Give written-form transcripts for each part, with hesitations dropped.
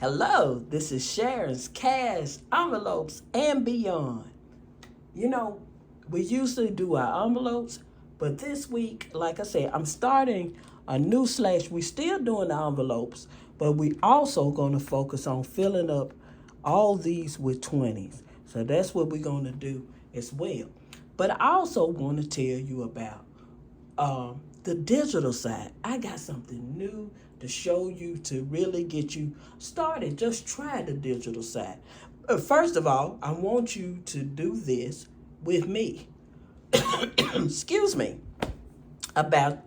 Hello, this is Sharon's Cash Envelopes and Beyond. You know, we usually do our envelopes, but this week, like I said, I'm starting a new slash. We're still doing the envelopes, but we also going to focus on filling up all these with 20s. So that's what we're going to do as well. But I also want to tell you about the digital side. I got something new to show you to really get you started. Just try the digital side. First of all, I want you to do this with me. Excuse me. About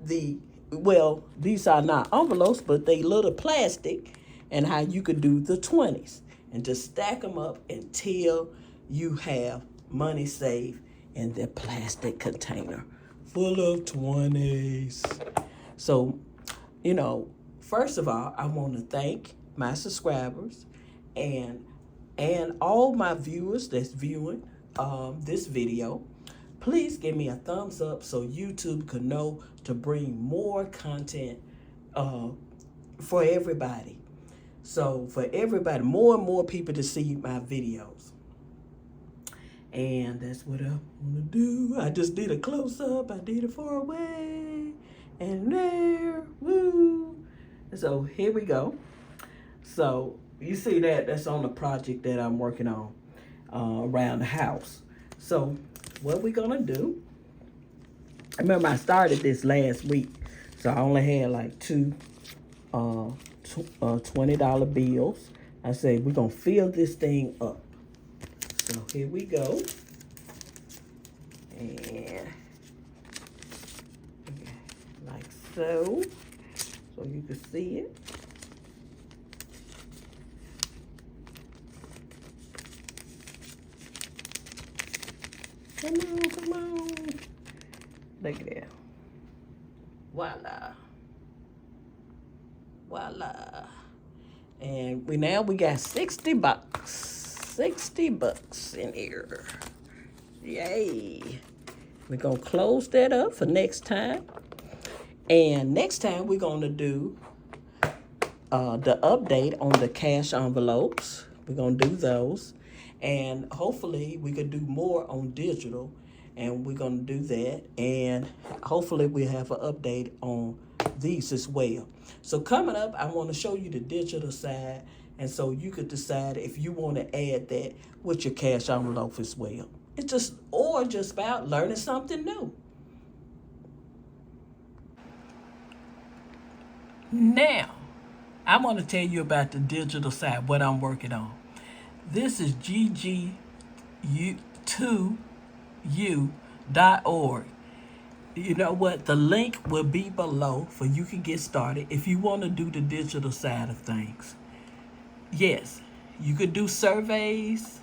these are not envelopes, but they little plastic, and how you could do the 20s and just stack them up until you have money saved in the plastic container full of 20s. So, first of all, I want to thank my subscribers and all my viewers that's viewing this video. Please give me a thumbs up so YouTube can know to bring more content for everybody. So for everybody, more and more people to see my videos. And that's what I want to do. I just did a close-up. I did it far away. And there. Woo. So here we go. So you see that's on the project that I'm working on around the house. So what we're going to do. Remember, I started this last week. So I only had like two $20 bills. I said, we're going to fill this thing up. So here we go. And like so. So you can see it. Come on. Look at that. Voila. And we got $60. $60 in here. Yay. We're going to close that up for next time. And next time we're going to do the update on the cash envelopes. We're going to do those. And hopefully we could do more on digital. And we're going to do that. And hopefully we'll have an update on these as well. So coming up, I want to show you the digital side. And so you could decide if you want to add that with your cash envelope as well. It's just about learning something new. Now, I want to tell you about the digital side, what I'm working on. This is ggu2u.org. You know what? The link will be below for you can get started if you want to do the digital side of things. Yes, you could do surveys,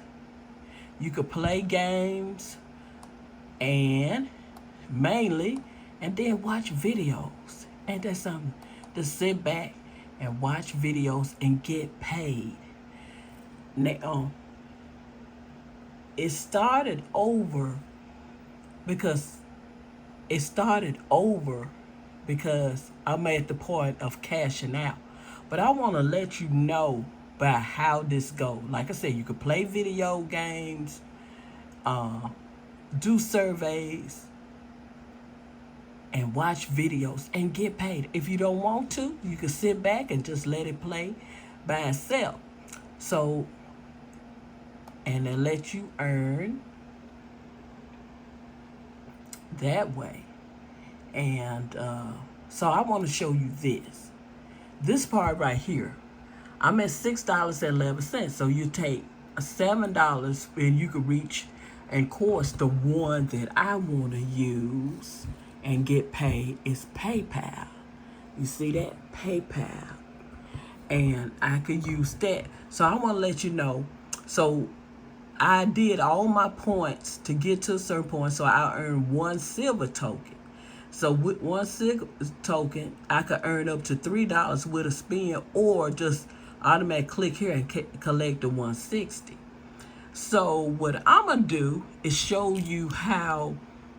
you could play games, and then watch videos. Ain't that something? To sit back and watch videos and get paid. Now, it started over because I'm at the point of cashing out. But I want to let you know about how this goes. Like I said, you could play video games, do surveys, and watch videos and get paid. If you don't want to, you can sit back and just let it play by itself. So, and they let you earn that way. And so I want to show you this part right here. I'm at $6.11. So you take $7 and you can reach, and of course the one that I want to use and get paid is PayPal. You see that? PayPal. And I could use that. So I want to let you know. So I did all my points to get to a certain point, so I earned one silver token. So with one silver token, I could earn up to $3 with a spin, or just automatically click here and collect the 160. So what I'm gonna do is show you how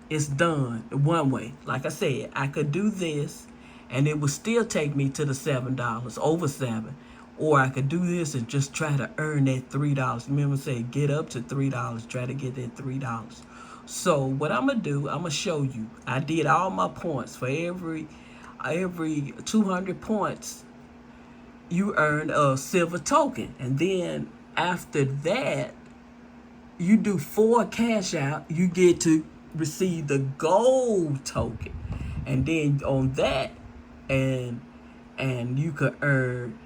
it's done one way. Like I said, I could do this and it would still take me to the $7, over $7. Or I could do this and just try to earn that $3. Remember, say get up to $3. Try to get that $3. So what I'm gonna do, I'm gonna show you. I did all my points for every 200 points. You earn a silver token, and then after that, you do 4 cash out. You get to receive the gold token, and then on that, and you could earn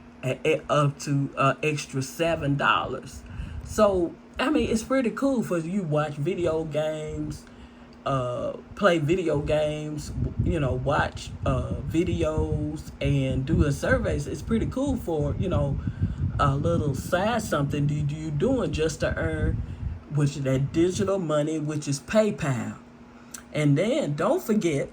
up to extra $7. So I mean, it's pretty cool for you watch video games, play video games, watch videos and do the surveys. It's pretty cool for a little side something you doing just to earn, which is that digital money, which is PayPal. And then don't forget,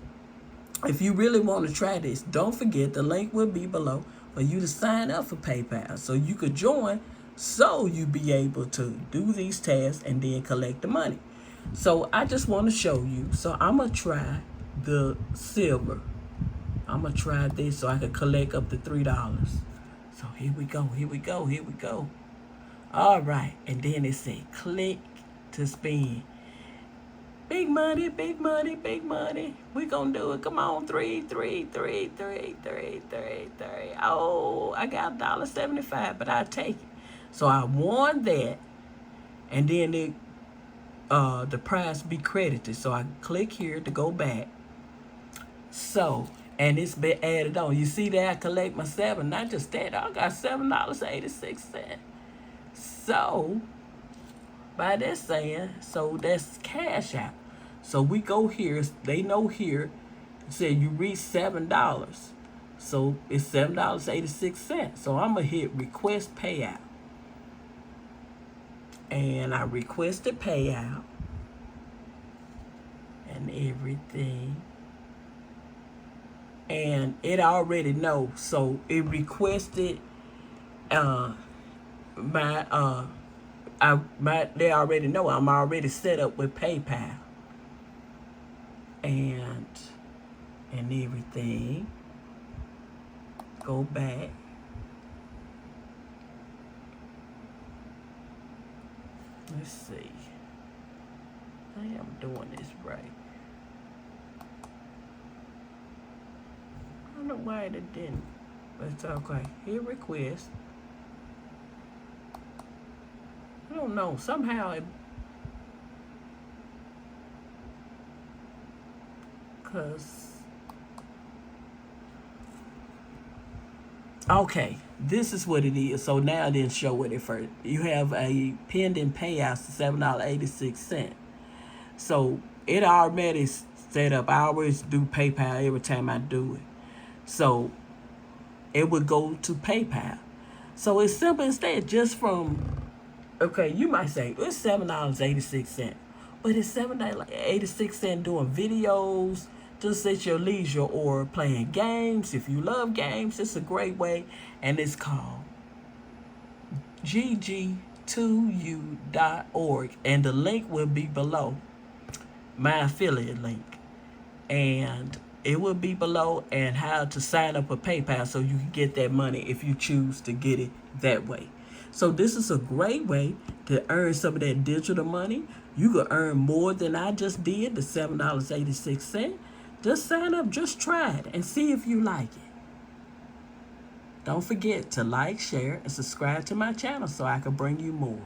if you really want to try this, don't forget the link will be below for you to sign up for PayPal so you could join, so you be able to do these tasks and then collect the money. So I just want to show you. So I'm going to try the silver. I'm going to try this so I can collect up to $3. So here we go, here we go, here we go. All right, and then it said click to spend. Big money, big money, big money. We gonna do it. Come on, 3, 3, 3, 3, 3, 3, 3. Oh, I got $1.75, but I take it. So I won that, and then the price be credited. So I click here to go back. So, and it's been added on. You see that I collect my 7. Not just that, I got $7.86. So by that saying, so that's cash out. So we go here, they know here, it said you reach $7. So it's $7.86. So I'm gonna hit request payout. And I requested payout and everything. And it already knows. So it requested they already know I'm already set up with PayPal and everything. Go back. Let's see. I am doing this right. I don't know why it didn't, but it's okay. Here request. I don't know. Somehow it, okay, this is what it is. So now I didn't show it at first. You have a pending payout of $7.86. So it already set up. I always do PayPal every time I do it. So it would go to PayPal. So it's simple instead, just from, okay, you might say it's $7.86, but it's $7.86 doing videos just at your leisure or playing games. If you love games, it's a great way, and it's called gg2u.org, and the link will be below, my affiliate link, and it will be below, and how to sign up for PayPal so you can get that money if you choose to get it that way. So this is a great way to earn some of that digital money. You could earn more than I just did, the $7.86. Just sign up, just try it, and see if you like it. Don't forget to like, share, and subscribe to my channel so I can bring you more.